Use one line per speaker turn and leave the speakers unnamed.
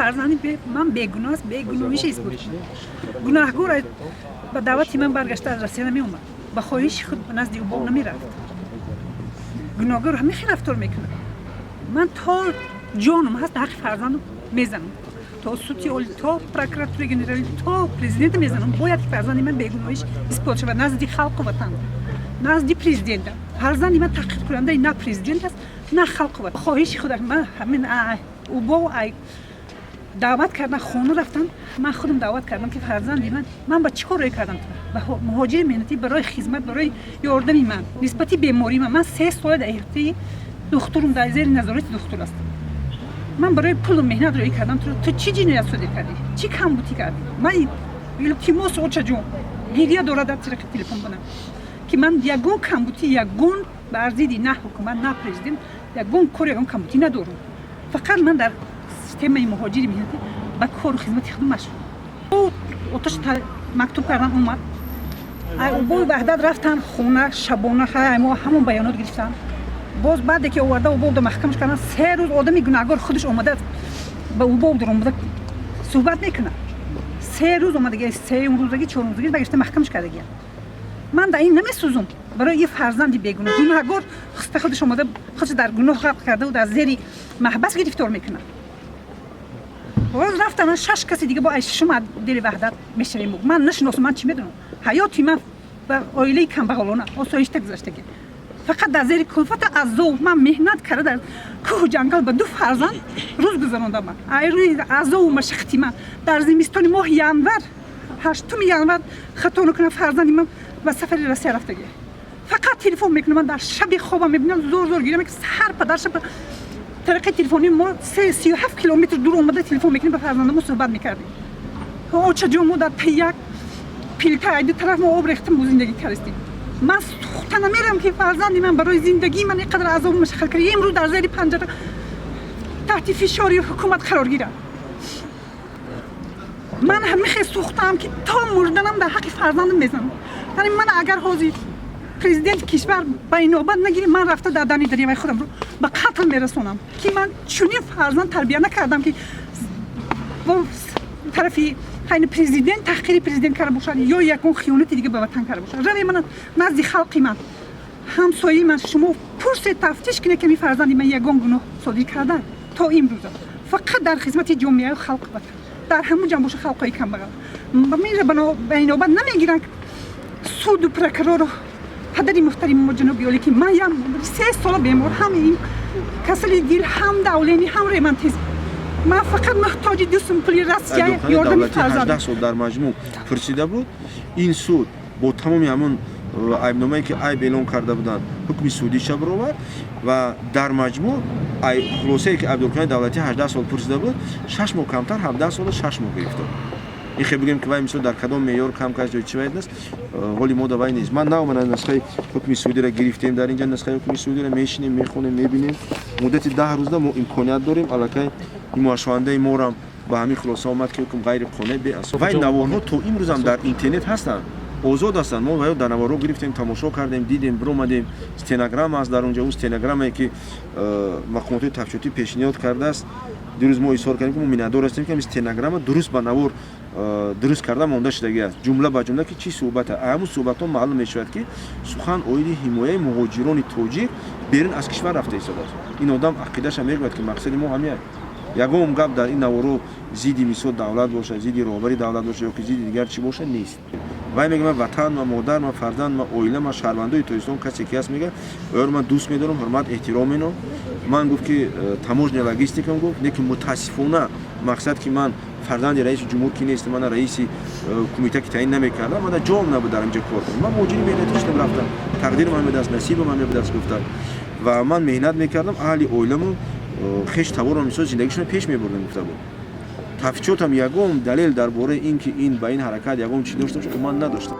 فرزندی من بیگناه است، بیگناهیش است بود. گناهگار با دعوتی من برگشته از روسیه نمی اومد. با خواهش خود به نزد او نمی رفت. گناهگار همین خیلی رفتار میکنه. من تا جانم هست حق فرزندم میزنم. تا سوتی اول تا پروکراتور گنرالی تا پرزیدنت میزنم. باید فرزندی من بیگناهیش اثبات شود نزد خلق وطن. نزد پرزیدنت. فرزندی من تحقیق کننده نه پرزیدنت است نه خلق وطن. خواهش خود من همین او با دعوت کردن خونه رفتن. من خودم دعوت کردم که فرزندی من با چیکار روی کردم با مهاجر مهنتی برای خدمت برای یاردمی من نسبتی بیماری من 3 سال در احاطه دکترم در زیر نظارت دکتر است. من برای پول مهنت روی کردم تو چی جنایت شده کردی چی کم بودی کردی من التماس اوچا جون گریه داره در طرف تلفن کنم که من یگون کم بودی یگون برزیدی نه حکومت نه پرزیدنت یگون کاری اون کم بودی ندارم. فقط من در سیستم مهاجری مهنتی با کار و خدمت خودم مشغول. او اتش مکتوب کردن اومد. او با وحدت رفتن خونه شبانه همون بیانات گرفتن. باز بعد که آورده او با محکمش کردن 3 روز آدمی گناهگار خودش اومده با او با در اومده صحبت میکنه. 3 روز اومده که 3 روزگی 4 روزگی بگشته محکمش کرده گیان. من در این نمیسوزم برای یه فرزندی بیگناه گناهگار خودش اومده خودش در گناه غرق کرده و در زیر محبس گرفتار میکنه. باز رفتن 6 کسی دیگه با شما دل وحدت میشریم. من نشناسم من چی میدونم حیاتی من با عائله کم بغلانه آسایشته گذشته که فقط در زیر کلفت از من مهنت کرده در کوه جنگل با 2 فرزند روز گذراندم. من روی عزا و مشقتی من در زمستان ماه ینور 8 ینور خطا نکنم فرزندی من و سفر روسیه رفته. فقط تلفن میکنم من در شب خوابم میبینم زور گیرم که هر پدرش طریق تلفنی ما 37 کیلومتر دور اومده تلفن میکنیم با فرزندمون صحبت میکردیم. او چه جمعه در یک پیلکه دو طرف ما آب ریختم و زندگی کردیم. من سوخته نمیرم که فرزندی من برای زندگی من اینقدر عذاب مشکل کرد. امروز در زیر پنجره تحت فشار حکومت قرار گیرم. من همیشه سوختم که تا مردنم در حق فرزندم میزنم. یعنی من اگر حاضر پرزیدنت کشور به نوبت نگیری من رفته در دانی دریای خودم رو به قتل میرسونم که من چونین فرزند تربیت نکردم که با طرفی حین پرزیدنت تحقیر پرزیدنت کرده باشد یا یکون خیانت دیگه به وطن کرده باشد. روی من نزد خلقی من همسایه من شما پرس تفتیش کنه که می فرزندی من یگان گناه صادر کرده تا امروز فقط در خدمت جامعه و خلق وطن در همون جنبش خلقای کم بغل میره به نوبت نمیگیرن سود و پروکرور پدری محترم ما جنابی عالی که من 3 سال بیمار هم این کسل دل هم دولینی هم ریمانتیزم من فقط محتاج دوستم پولی روسیه یاردمی فرزندم
18 سال در مجموع پرسیده بود. این سود با تمام همون عیبنامه‌ای که عیب اعلام کرده بودند حکم سودی شب رو برد و در مجموع خلاصه‌ای که عبدالکریم دولتی 18 سال پرسیده بود 6 ماه کمتر 17 سال 6 ماه گرفته. این خیلی بگیم که وای مثلا در کدام معیار کم کاش جای چی باید است ولی ما دوای نیست. من نمی‌دونم نسخه حکم سعودی را گرفتیم در اینجا نسخه حکم سعودی را میشینیم میخونیم میبینیم مدت 10 روز ما امکانیت داریم الکی این ماشوانده ما را با همین خلاصه اومد که حکم غیر قانونی به اساس وای نوارها تو امروز هم در اینترنت هستن آزاد هستن. ما وای در نوارو گرفتیم تماشا کردیم دیدیم برو اومدیم استنوگرام از در اونجا اون استنوگرامی که مقامات تفتیشی پیشنهاد کرده است دیروز ما اظهار کردیم که ما میندار هستیم که استنوگرام درست با نوار درست کرده مونده شده است جمله به جمله که چی صحبت همون صحبت ها معلوم میشود که سخن اویدی حمایت مهاجران تاجیک بیرون از کشور رفته است. این آدم عقیده‌اش میگه که مقصد ما همین یگام گپ در این نوارو زیدی میسود دولت باشه زیدی رهبری دولت باشه یا که زیدی دیگر چی باشه نیست. وای میگم وطن و مادر و فرزند و عائله و شهروندای تویستان کسی که است میگه من دوست میدارم حرمت احترام اینو من گفت که تماشای لاجستیکم گفت لیکن متاسفانه مقصد که من فرزند رئیس جمهور کی نیست من رئیس کمیته که تعیین نمیکردم من جام نبود در اینجا کار کنم من موجودی مهنتش رفتم تقدیر من به دست نصیب من به دست گفتن و من مهنت میکردم اهل عائله‌مو خیش توار میسو زندگیشون پیش میبردن گفته بود. تفتیشات هم یگام دلیل درباره اینکه این با این حرکت یگام چی داشته باشه که من نداشتم.